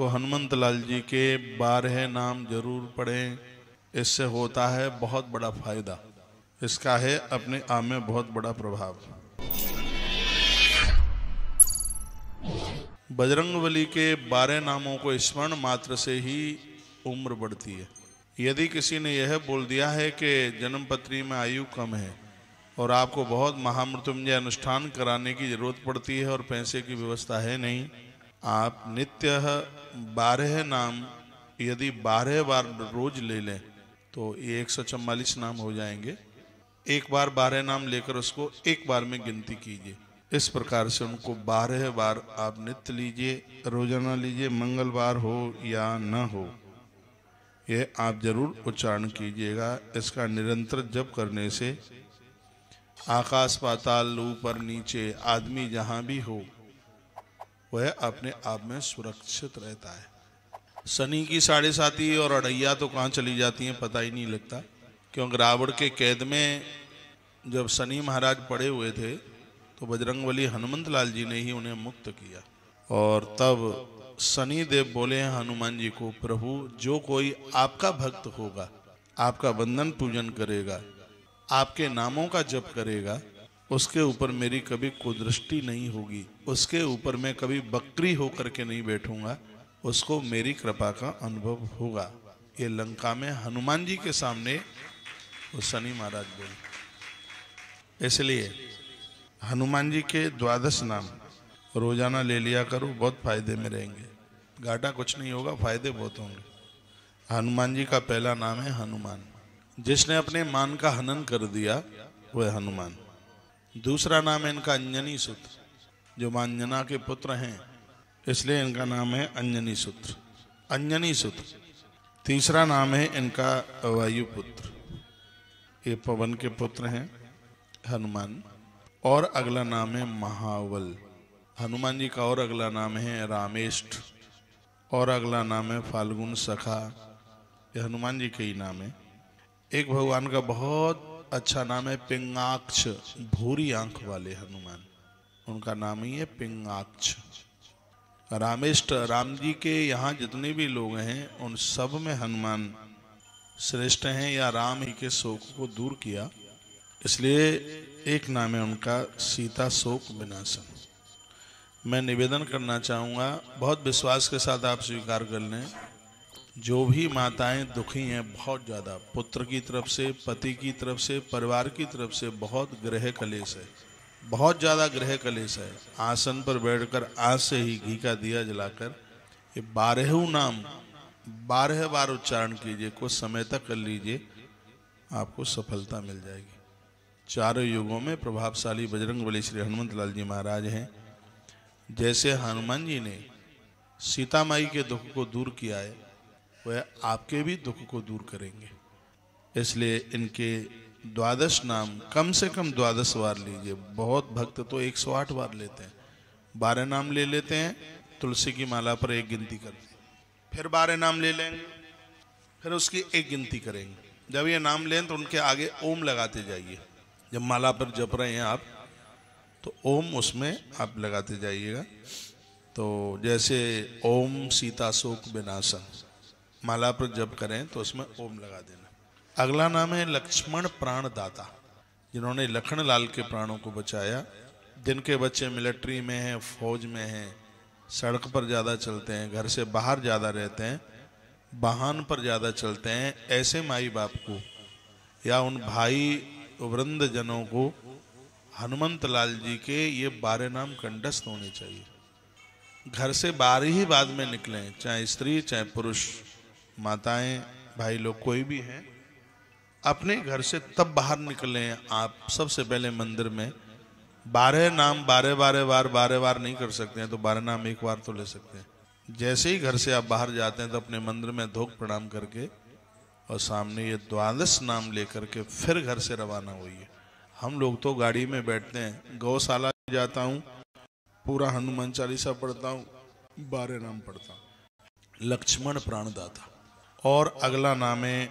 आपको हनुमंत लाल जी के 12 नाम जरूर पढ़ें। इससे होता है बहुत बड़ा फायदा। इसका है अपने आप में बहुत बड़ा प्रभाव। बजरंगबली के 12 नामों को स्मरण मात्र से ही उम्र बढ़ती है। यदि किसी ने यह बोल दिया है कि जन्मपत्री में आयु कम है और आपको बहुत महामृत्युंजय अनुष्ठान कराने की जरूरत पड़ती है और पैसे की व्यवस्था है नहीं, आप नित्य 12 नाम यदि 12 बार रोज ले लें तो ये 144 नाम हो जाएंगे। एक बार 12 नाम लेकर उसको एक बार में गिनती कीजिए। इस प्रकार से उनको 12 बार आप नित्य लीजिए, रोजाना लीजिए, मंगलवार हो या न हो, ये आप जरूर उच्चारण कीजिएगा। इसका निरंतर जप करने से आकाश पाताल ऊपर नीचे आदमी जहां भी हो वह अपने आप में सुरक्षित रहता है। शनि की 7.5 और अड़ैया तो कहाँ चली जाती हैं पता ही नहीं लगता, क्योंकि रावण के कैद में जब शनि महाराज पड़े हुए थे तो बजरंगबली हनुमंत लाल जी ने ही उन्हें मुक्त किया। और तब शनि देव बोले हैं हनुमान जी को, प्रभु जो कोई आपका भक्त होगा, आपका वंदन पूजन करेगा, आपके नामों का जप करेगा, उसके ऊपर मेरी कभी कुदृष्टि नहीं होगी, उसके ऊपर मैं कभी बकरी होकर के नहीं बैठूंगा, उसको मेरी कृपा का अनुभव होगा। ये लंका में हनुमान जी के सामने वो शनि महाराज बोले। इसलिए हनुमान जी के 12 नाम रोजाना ले लिया करो, बहुत फायदे में रहेंगे। घाटा कुछ नहीं होगा, फायदे बहुत होंगे। हनुमान जी का पहला नाम है हनुमान। जिसने अपने मान का हनन कर दिया वह हनुमान। दूसरा नाम है इनका अंजनी सुत, जो अंजना के पुत्र हैं इसलिए इनका नाम है अंजनी सुत, अंजनी सुत। तीसरा नाम है इनका वायुपुत्र, ये पवन के पुत्र हैं हनुमान। और अगला नाम है महाबल। हनुमान जी का और अगला नाम है रामेष्ठ, और अगला नाम है फाल्गुन सखा। ये हनुमान जी के ही नाम है। एक भगवान का बहुत अच्छा नाम है पिंगाक्ष, भूरी आंख वाले हनुमान, उनका नाम ही है पिंगाक्ष। रामेष्ठ, राम जी के यहाँ जितने भी लोग हैं उन सब में हनुमान श्रेष्ठ हैं, या राम ही के शोक को दूर किया, इसलिए एक नाम है उनका सीता शोक विनाशन। मैं निवेदन करना चाहूँगा, बहुत विश्वास के साथ आप स्वीकार कर लें, जो भी माताएं दुखी हैं बहुत ज़्यादा, पुत्र की तरफ से, पति की तरफ से, परिवार की तरफ से बहुत गृह कलेश है, बहुत ज़्यादा गृह कलेश है, आसन पर बैठकर आज से ही घी का दिया जलाकर ये 12 नाम 12 बार उच्चारण कीजिए, कुछ समय तक कर लीजिए, आपको सफलता मिल जाएगी। चारों युगों में प्रभावशाली बजरंगबली श्री हनुमंत लाल जी महाराज हैं। जैसे हनुमान जी ने सीता माई के दुख को दूर किया है, वह आपके भी दुख को दूर करेंगे। इसलिए इनके 12 नाम कम से कम 12 बार लीजिए। बहुत भक्त तो 108 बार लेते हैं, 12 नाम ले लेते हैं, तुलसी की माला पर एक गिनती करते हैं, फिर 12 नाम ले लेंगे, फिर उसकी एक गिनती करेंगे। जब ये नाम लें तो उनके आगे ओम लगाते जाइए। जब माला पर जप रहे हैं आप तो ओम उसमें आप लगाते जाइएगा। तो जैसे ओम सीता शोक विनाशन माला पर जप करें तो उसमें ओम लगा देना। अगला नाम है लक्ष्मण प्राणदाता, जिन्होंने लखन लाल के प्राणों को बचाया, जिनके बच्चे मिलिट्री में हैं, फौज में हैं, सड़क पर ज़्यादा चलते हैं, घर से बाहर ज़्यादा रहते हैं, वाहन पर ज़्यादा चलते हैं, ऐसे माई बाप को या उन भाई वृंद जनों को हनुमंत लाल जी के ये 12 नाम कंठस्थ होने चाहिए। घर से बाहर ही बाद में निकलें, चाहे स्त्री चाहे पुरुष, माताएं भाई लोग कोई भी हैं, अपने घर से तब बाहर निकलें आप सबसे पहले मंदिर में 12 नाम 12 बार नहीं कर सकते हैं तो 12 नाम एक बार तो ले सकते हैं। जैसे ही घर से आप बाहर जाते हैं तो अपने मंदिर में धोख प्रणाम करके और सामने ये 12 नाम लेकर के फिर घर से रवाना हुई। हम लोग तो गाड़ी में बैठते हैं, गौशाला जाता हूँ, पूरा हनुमान चालीसा पढ़ता हूँ, 12 नाम पढ़ता हूँ। लक्ष्मण प्राणदाता। और अगला नाम है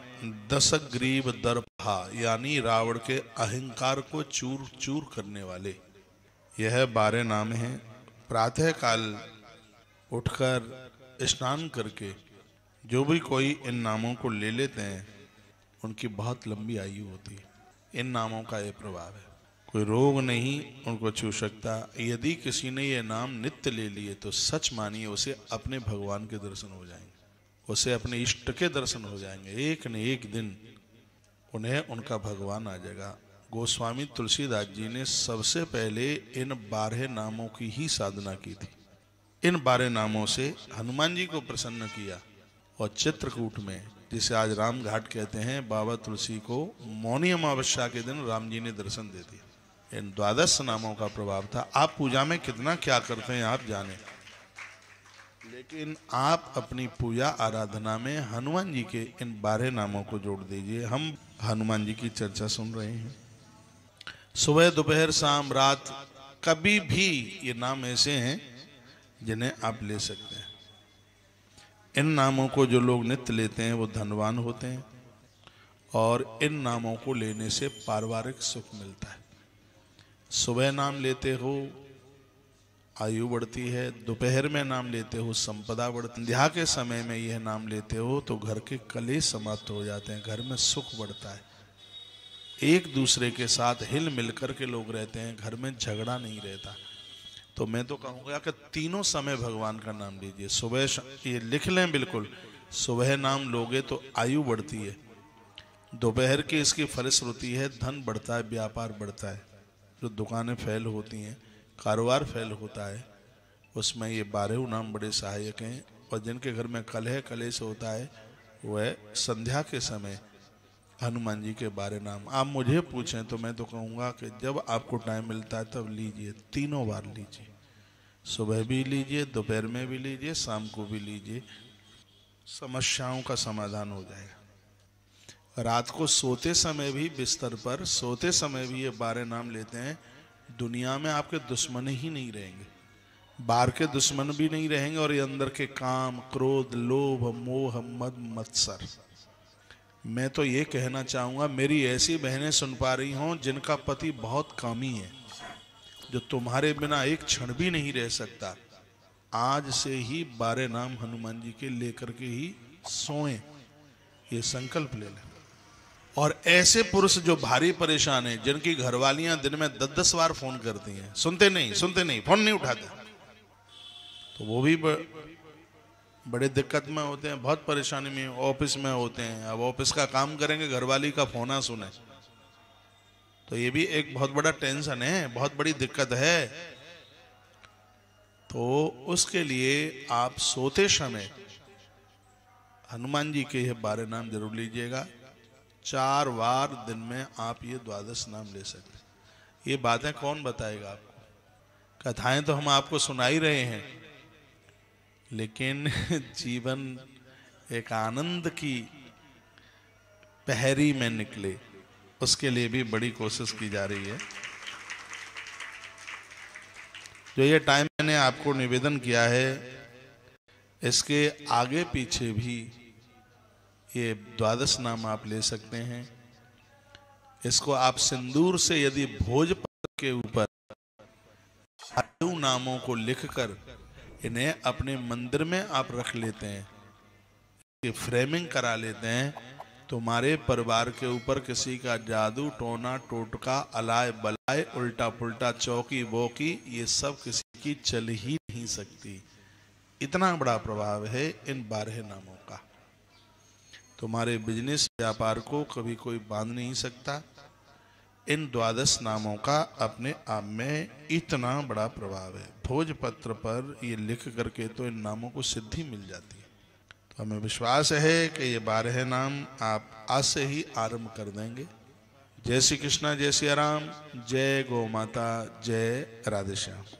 दशग्रीव दर्पहा, यानी रावण के अहंकार को चूर चूर करने वाले। यह 12 नाम हैं। प्रातः काल उठकर स्नान करके जो भी कोई इन नामों को ले लेते हैं उनकी बहुत लंबी आयु होती है। इन नामों का ये प्रभाव है, कोई रोग नहीं उनको छू सकता। यदि किसी ने ये नाम नित्य ले लिए तो सच मानिए उसे अपने भगवान के दर्शन हो जाएंगे, उसे अपने इष्ट के दर्शन हो जाएंगे। एक न एक दिन उन्हें उनका भगवान आ जाएगा। गोस्वामी तुलसीदास जी ने सबसे पहले इन 12 नामों की ही साधना की थी। इन 12 नामों से हनुमान जी को प्रसन्न किया और चित्रकूट में, जिसे आज राम घाट कहते हैं, बाबा तुलसी को मौनी अमावस्या के दिन राम जी ने दर्शन दे दिया। इन 12 नामों का प्रभाव था। आप पूजा में कितना क्या करते हैं आप जाने, लेकिन आप अपनी पूजा आराधना में हनुमान जी के इन 12 नामों को जोड़ दीजिए। हम हनुमान जी की चर्चा सुन रहे हैं। सुबह दोपहर शाम रात कभी भी ये नाम ऐसे हैं जिन्हें आप ले सकते हैं। इन नामों को जो लोग नित्य लेते हैं वो धनवान होते हैं और इन नामों को लेने से पारिवारिक सुख मिलता है। सुबह नाम लेते हो आयु बढ़ती है, दोपहर में नाम लेते हो संपदा बढ़ती, संध्या के समय में यह नाम लेते हो तो घर के कलेश समाप्त हो जाते हैं, घर में सुख बढ़ता है, एक दूसरे के साथ हिल मिलकर के लोग रहते हैं, घर में झगड़ा नहीं रहता। तो मैं तो कहूँगा कि तीनों समय भगवान का नाम लीजिए। सुबह ये लिख लें बिल्कुल, सुबह नाम लोगे तो आयु बढ़ती है, दोपहर की इसकी फलश्रुति है धन बढ़ता है, व्यापार बढ़ता है, जो दुकानें फैल होती हैं, कारोबार फैल होता है, उसमें ये 12 नाम बड़े सहायक हैं। और जिनके घर में कलह कलेश होता है वह संध्या के समय हनुमान जी के 12 नाम। आप मुझे पूछें तो मैं तो कहूँगा कि जब आपको टाइम मिलता है तब लीजिए, तीनों बार लीजिए, सुबह भी लीजिए, दोपहर में भी लीजिए, शाम को भी लीजिए, समस्याओं का समाधान हो जाएगा। रात को सोते समय भी, बिस्तर पर सोते समय भी ये 12 नाम लेते हैं, दुनिया में आपके दुश्मन ही नहीं रहेंगे, बाहर के दुश्मन भी नहीं रहेंगे और ये अंदर के काम क्रोध लोभ मोह मद मत्सर। मैं तो ये कहना चाहूँगा, मेरी ऐसी बहनें सुन पा रही हों जिनका पति बहुत कामी है, जो तुम्हारे बिना एक क्षण भी नहीं रह सकता, आज से ही 12 नाम हनुमान जी के लेकर के ही सोएं, ये संकल्प ले लें। और ऐसे पुरुष जो भारी परेशान हैं, जिनकी घरवालियां दिन में 10-10 बार फोन करती हैं, सुनते नहीं, फोन नहीं उठाते, तो वो भी बड़े दिक्कत में होते हैं, बहुत परेशानी में, ऑफिस में होते हैं। अब ऑफिस का काम करेंगे, घरवाली का फोन ना सुने तो ये भी एक बहुत बड़ा टेंशन है, बहुत बड़ी दिक्कत है। तो उसके लिए आप सोते समय हनुमान जी के ये 12 नाम जरूर लीजिएगा। 4 बार दिन में आप ये 12 नाम ले सकते हैं। ये बातें कौन बताएगा आपको, कथाएं तो हम आपको सुना ही रहे हैं, लेकिन जीवन एक आनंद की पहरी में निकले, उसके लिए भी बड़ी कोशिश की जा रही है। जो ये टाइम मैंने आपको निवेदन किया है, इसके आगे पीछे भी ये 12 नाम आप ले सकते हैं। इसको आप सिंदूर से यदि भोजपत्र के ऊपर 8 नामों को लिखकर इन्हें अपने मंदिर में आप रख लेते हैं, ये फ्रेमिंग करा लेते हैं, तुम्हारे परिवार के ऊपर किसी का जादू टोना टोटका अलाय बलाय उल्टा पुल्टा चौकी बोकी ये सब किसी की चल ही नहीं सकती। इतना बड़ा प्रभाव है इन 12 नामों का। तुम्हारे बिजनेस व्यापार को कभी कोई बांध नहीं सकता। इन 12 नामों का अपने आप में इतना बड़ा प्रभाव है। भोजपत्र पर ये लिख करके तो इन नामों को सिद्धि मिल जाती है। तो हमें विश्वास है कि ये 12 नाम आप आज से ही आरंभ कर देंगे। जय श्री कृष्णा, जय श्री राम, जय गौ माता, जय राधे श्याम।